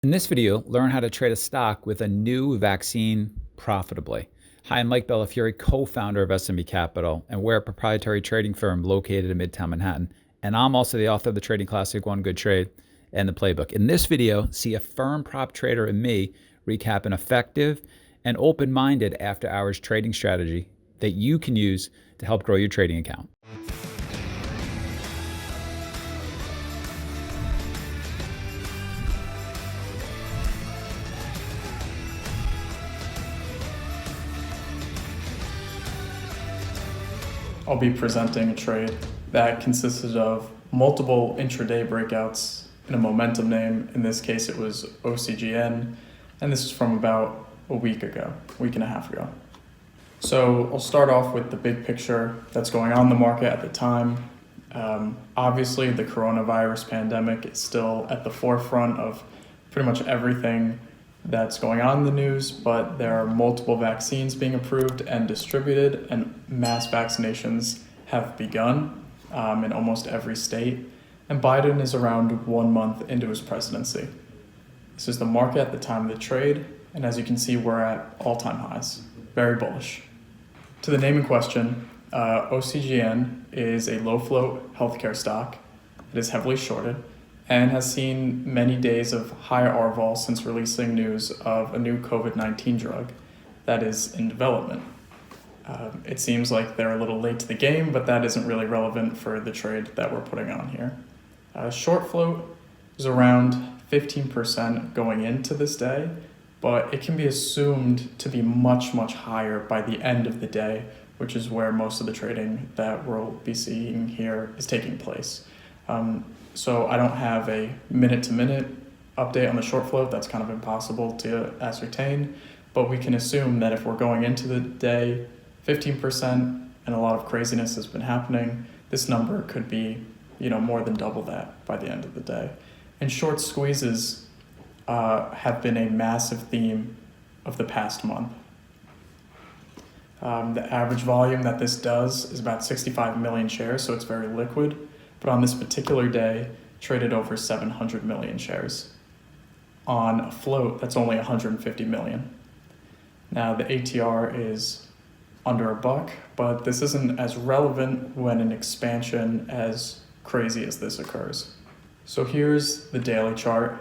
In this video, learn how to trade a stock with a new vaccine profitably. Hi, I'm Mike Bellafiore, co-founder of SME Capital, and we're a proprietary trading firm located in Midtown Manhattan. And I'm also the author of the trading classic, One Good Trade, and the playbook. In this video, see a firm prop trader and me recap an effective and open-minded after-hours trading strategy that you can use to help grow your trading account. I'll be presenting a trade that consisted of multiple intraday breakouts in a momentum name. In this case, it was OCGN, and this is from about a week and a half ago. So I'll start off with the big picture that's going on in the market at the time. Obviously, the coronavirus pandemic is still at the forefront of pretty much everything that's going on in the news, but there are multiple vaccines being approved and distributed, and mass vaccinations have begun in almost every state. And Biden is around 1 month into his presidency. This is the market at the time of the trade, and as you can see, we're at all-time highs. Very bullish. To the name in question, OCGN is a low-float healthcare stock that is heavily shorted and has seen many days of higher R-vol since releasing news of a new COVID-19 drug that is in development. It seems like they're a little late to the game, but that isn't really relevant for the trade that we're putting on here. Short float is around 15% going into this day, but it can be assumed to be much, much higher by the end of the day, which is where most of the trading that we'll be seeing here is taking place. So I don't have a minute-to-minute update on the short float. That's kind of impossible to ascertain, but we can assume that if we're going into the day 15% and a lot of craziness has been happening, this number could be, more than double that by the end of the day. And short squeezes have been a massive theme of the past month. The average volume that this does is about 65 million shares, so it's very liquid. But on this particular day, traded over 700 million shares. On a float, that's only 150 million. Now, the ATR is under $1, but this isn't as relevant when an expansion as crazy as this occurs. So here's the daily chart.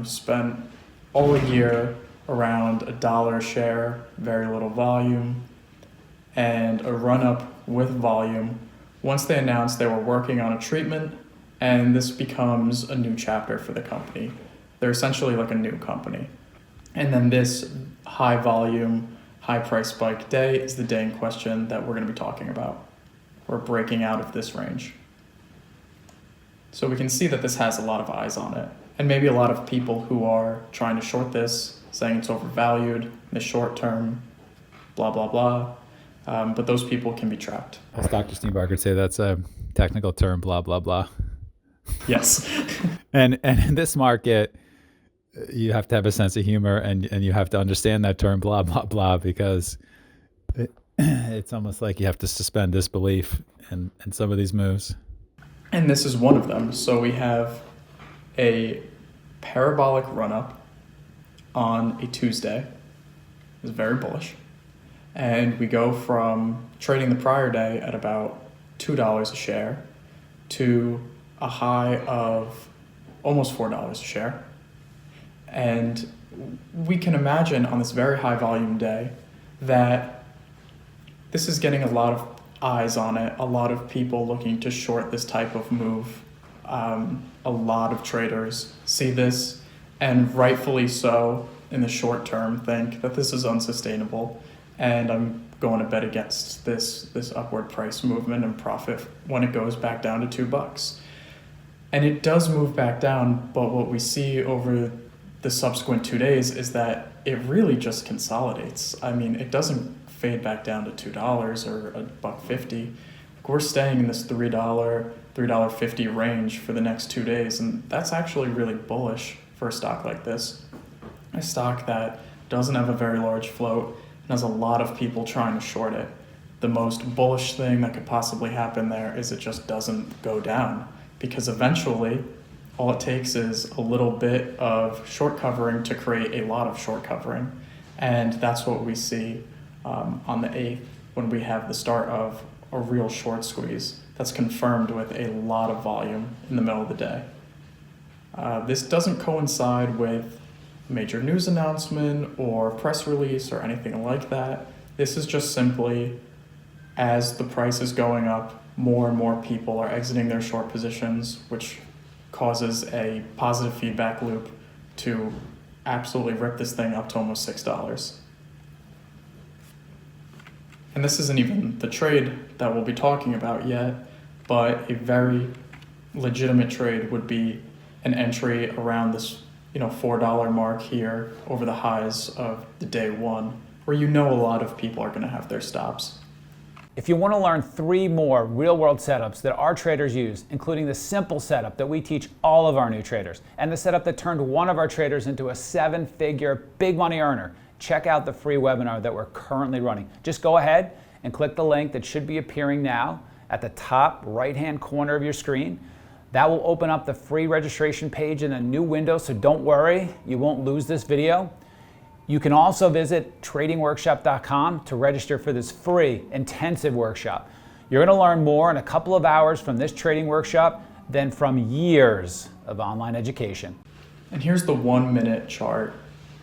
Spent all year around $1 a share, very little volume, and a run-up with volume. Once they announced they were working on a treatment, and this becomes a new chapter for the company. They're essentially like a new company. And then this high volume, high price spike day is the day in question that we're going to be talking about. We're breaking out of this range. So we can see that this has a lot of eyes on it, and maybe a lot of people who are trying to short this, saying it's overvalued in the short term, blah, blah, blah. But those people can be trapped. As Dr. Steenbarger would say, that's a technical term, blah, blah, blah. Yes. And in this market, you have to have a sense of humor and you have to understand that term, blah, blah, blah, because it's almost like you have to suspend disbelief in some of these moves. And this is one of them. So we have a parabolic run-up on a Tuesday. It's very bullish. And we go from trading the prior day at about $2 a share to a high of almost $4 a share. And we can imagine on this very high volume day that this is getting a lot of eyes on it, a lot of people looking to short this type of move. A lot of traders see this, and rightfully so in the short term, think that this is unsustainable. And I'm going to bet against this upward price movement and profit when it goes back down to $2. And it does move back down, but what we see over the subsequent 2 days is that it really just consolidates. I mean, it doesn't fade back down to $2 or $1.50. We're staying in this $3, $3.50 range for the next 2 days, and that's actually really bullish for a stock like this. A stock that doesn't have a very large float and has a lot of people trying to short it. The most bullish thing that could possibly happen there is it just doesn't go down, because eventually All it takes is a little bit of short covering to create a lot of short covering. And that's what we see on the 8th when we have the start of a real short squeeze that's confirmed with a lot of volume in the middle of the day. This doesn't coincide with a major news announcement or press release or anything like that. This is just simply as the price is going up, more and more people are exiting their short positions, which causes a positive feedback loop to absolutely rip this thing up to almost $6. And this isn't even the trade that we'll be talking about yet, but a very legitimate trade would be an entry around this $4 mark here over the highs of the day one, where a lot of people are going to have their stops. If you want to learn 3 more real-world setups that our traders use, including the simple setup that we teach all of our new traders, and the setup that turned one of our traders into a 7-figure big money earner, check out the free webinar that we're currently running. Just go ahead and click the link that should be appearing now at the top right-hand corner of your screen. That will open up the free registration page in a new window, so don't worry, you won't lose this video. You can also visit tradingworkshop.com to register for this free intensive workshop. You're going to learn more in a couple of hours from this trading workshop than from years of online education. And here's the 1-minute chart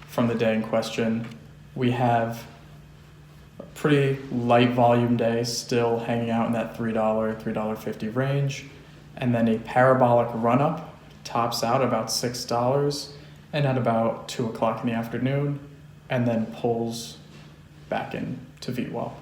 from the day in question. We have a pretty light volume day, still hanging out in that $3, $3.50 range, and then a parabolic run-up tops out about $6 and at about 2 o'clock in the afternoon, and then pulls back into VWAP.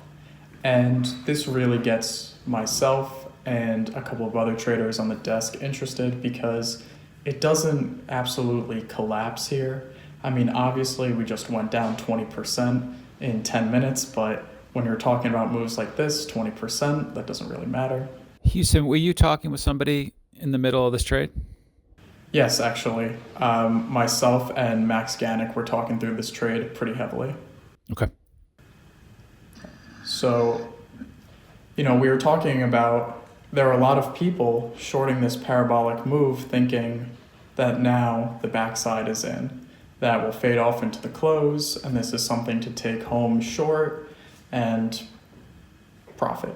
And this really gets myself and a couple of other traders on the desk interested because it doesn't absolutely collapse here. I mean, obviously we just went down 20% in 10 minutes, but when you're talking about moves like this, 20%, that doesn't really matter. Houston, were you talking with somebody in the middle of this trade? Yes, actually. Myself and Max Gannick were talking through this trade pretty heavily. Okay. So, we were talking about there are a lot of people shorting this parabolic move thinking that now the backside is in. That will fade off into the close, and this is something to take home short and profit.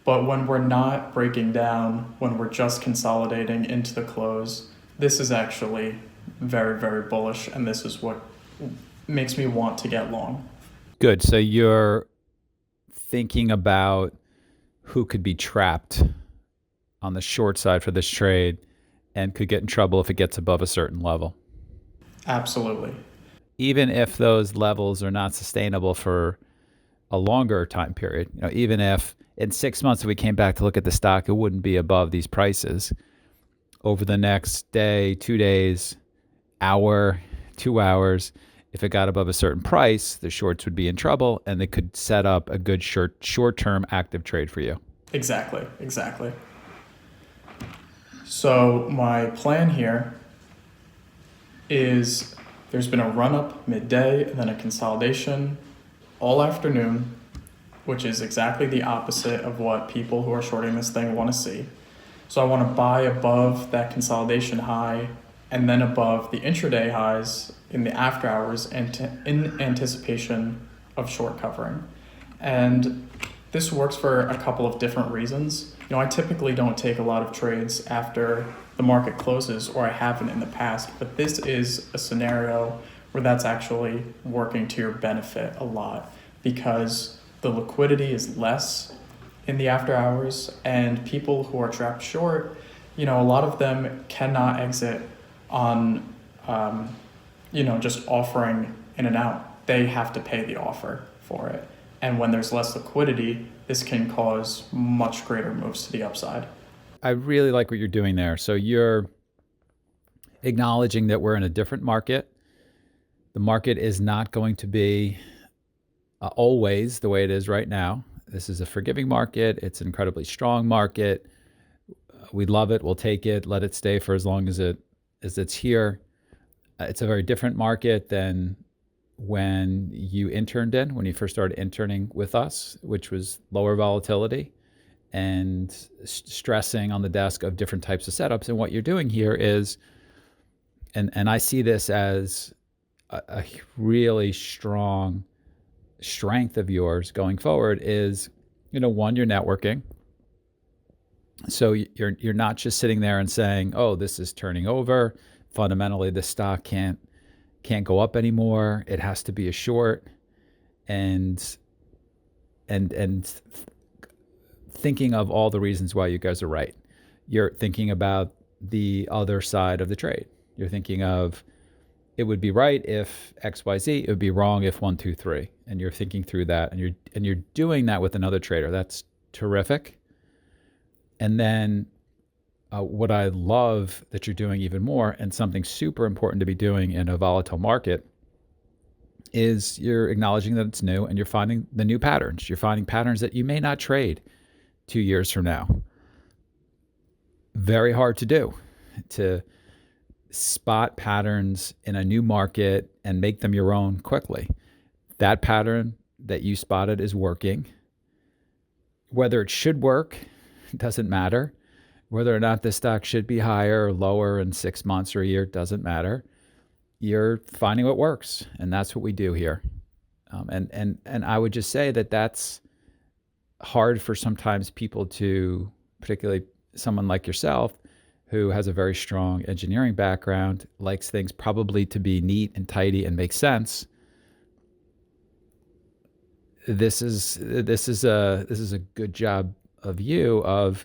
But when we're not breaking down, when we're just consolidating into the close, this is actually very, very bullish, and this is what makes me want to get long. Good. So you're thinking about who could be trapped on the short side for this trade and could get in trouble if it gets above a certain level. Absolutely. Even if those levels are not sustainable for a longer time period, even if in 6 months we came back to look at the stock, it wouldn't be above these prices. Over the next day, 2 days, hour, 2 hours, if it got above a certain price, the shorts would be in trouble and they could set up a good short-term active trade for you. Exactly. So my plan here is there's been a run-up midday and then a consolidation all afternoon, which is exactly the opposite of what people who are shorting this thing want to see. So I want to buy above that consolidation high and then above the intraday highs in the after hours in anticipation of short covering. And this works for a couple of different reasons. I typically don't take a lot of trades after the market closes, or I haven't in the past, but this is a scenario where that's actually working to your benefit a lot because the liquidity is less in the after hours, and people who are trapped short, a lot of them cannot exit on, just offering in and out. They have to pay the offer for it. And when there's less liquidity, this can cause much greater moves to the upside. I really like what you're doing there. So you're acknowledging that we're in a different market. The market is not going to be always the way it is right now. This is a forgiving market. It's an incredibly strong market. We love it. We'll take it. Let it stay for as long as it's here. It's a very different market than when you interned in, when you first started interning with us, which was lower volatility and stressing on the desk of different types of setups. And what you're doing here is, and I see this as a really strong strength of yours going forward is, one, you're networking. So you're not just sitting there and saying, "Oh, this is turning over. Fundamentally, the stock can't go up anymore. It has to be a short." And and thinking of all the reasons why you guys are right. You're thinking about the other side of the trade. You're thinking of, it would be right if XYZ, it would be wrong if 1, 2, 3. And you're thinking through that, and you're doing that with another trader. That's terrific. And then what I love that you're doing even more, and something super important to be doing in a volatile market, is you're acknowledging that it's new and you're finding the new patterns. You're finding patterns that you may not trade 2 years from now. Very hard to do, to spot patterns in a new market and make them your own quickly. That pattern that you spotted is working. Whether it should work doesn't matter. Whether or not the stock should be higher or lower in 6 months or a year doesn't matter. You're finding what works, and that's what we do here. And I would just say that that's hard for sometimes people to, particularly someone like yourself, who has a very strong engineering background, likes things probably to be neat and tidy and make sense. This is a good job of you of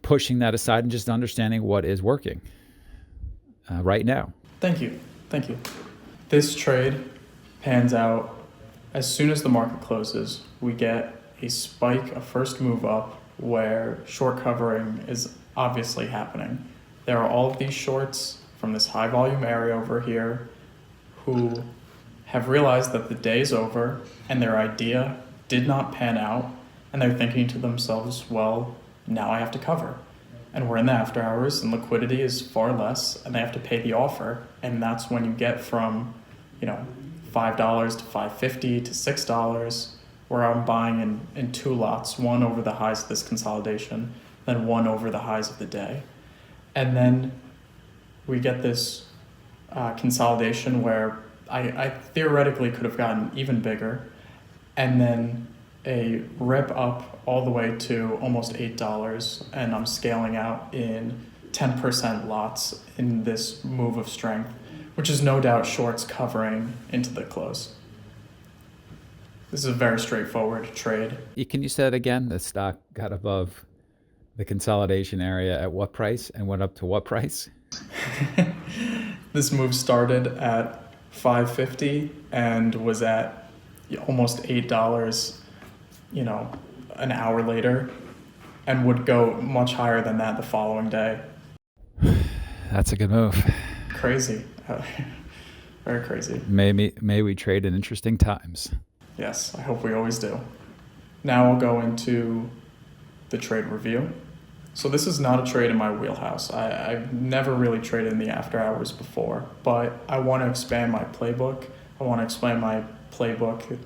pushing that aside and just understanding what is working right now. Thank you. Thank you. This trade pans out as soon as the market closes. We get a spike, a first move up, where short covering is obviously happening. There are all of these shorts from this high volume area over here who have realized that the day is over and their idea did not pan out, and they're thinking to themselves, well, now I have to cover. And we're in the after hours and liquidity is far less and they have to pay the offer. And that's when you get from, $5 to $5.50 to $6, where I'm buying in two lots, one over the highs of this consolidation, then one over the highs of the day. And then we get this consolidation where I theoretically could have gotten even bigger, and then a rip up all the way to almost $8, and I'm scaling out in 10% lots in this move of strength, which is no doubt shorts covering into the close. This is a very straightforward trade. Can you say that again? The stock got above the consolidation area at what price and went up to what price? This move started at $5.50 and was at almost $8, an hour later, and would go much higher than that the following day. That's a good move. Crazy. Very crazy. May we trade in interesting times. Yes, I hope we always do. Now we'll go into the trade review. So this is not a trade in my wheelhouse. I've never really traded in the after hours before, but I want to expand my playbook. I want to expand my playbook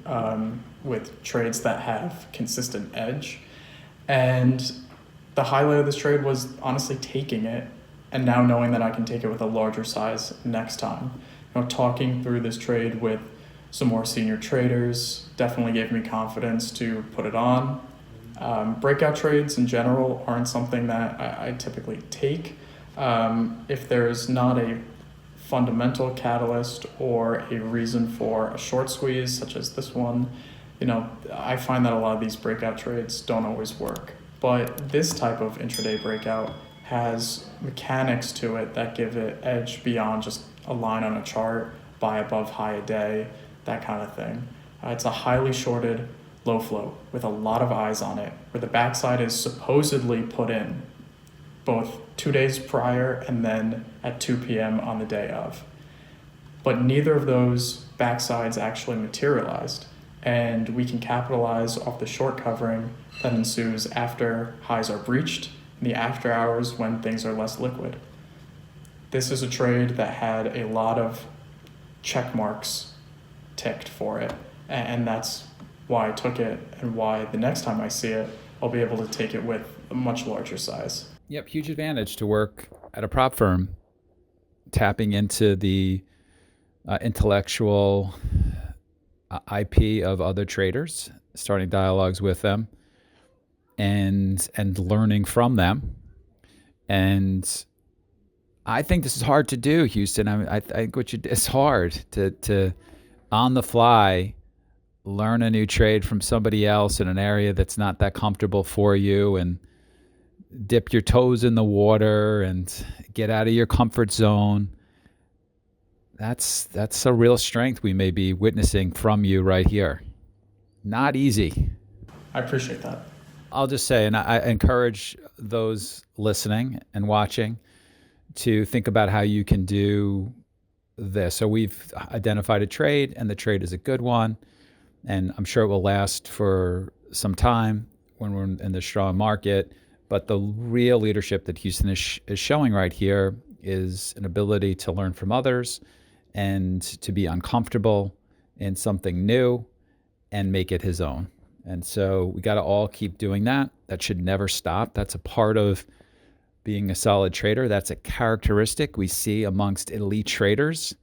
with trades that have consistent edge. And the highlight of this trade was honestly taking it and now knowing that I can take it with a larger size next time. Talking through this trade with some more senior traders definitely gave me confidence to put it on. Breakout trades in general aren't something that I typically take. If there's not a fundamental catalyst or a reason for a short squeeze, such as this one, I find that a lot of these breakout trades don't always work. But this type of intraday breakout has mechanics to it that give it edge beyond just a line on a chart, buy above high a day, that kind of thing. It's a highly shorted low float with a lot of eyes on it, where the backside is supposedly put in both 2 days prior and then at 2 p.m. on the day of. But neither of those backsides actually materialized, and we can capitalize off the short covering that ensues after highs are breached in the after hours when things are less liquid. This is a trade that had a lot of check marks ticked for it, and that's why I took it and why the next time I see it, I'll be able to take it with a much larger size. Yep, huge advantage to work at a prop firm, tapping into the intellectual IP of other traders, starting dialogues with them, and learning from them. And I think this is hard to do, Houston. I think it's hard to on the fly learn a new trade from somebody else in an area that's not that comfortable for you, and dip your toes in the water and get out of your comfort zone. That's a real strength we may be witnessing from you right here. Not easy. I appreciate that. I'll just say, and I encourage those listening and watching to think about how you can do this. So we've identified a trade, and the trade is a good one, and I'm sure it will last for some time when we're in the strong market. But the real leadership that Houston is showing right here is an ability to learn from others and to be uncomfortable in something new and make it his own. And so we got to all keep doing that. That should never stop. That's a part of being a solid trader. That's a characteristic we see amongst elite traders,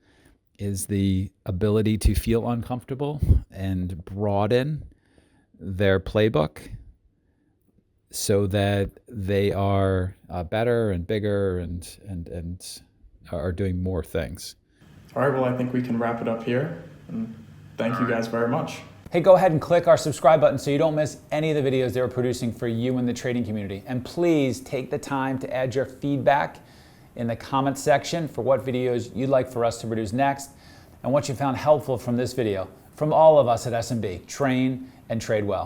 is the ability to feel uncomfortable and broaden their playbook so that they are better and bigger and are doing more things. All right, well, I think we can wrap it up here. And thank you guys very much. Hey, go ahead and click our subscribe button so you don't miss any of the videos that we're producing for you in the trading community. And please take the time to add your feedback in the comments section for what videos you'd like for us to produce next and what you found helpful from this video. From all of us at S&B, train and trade well.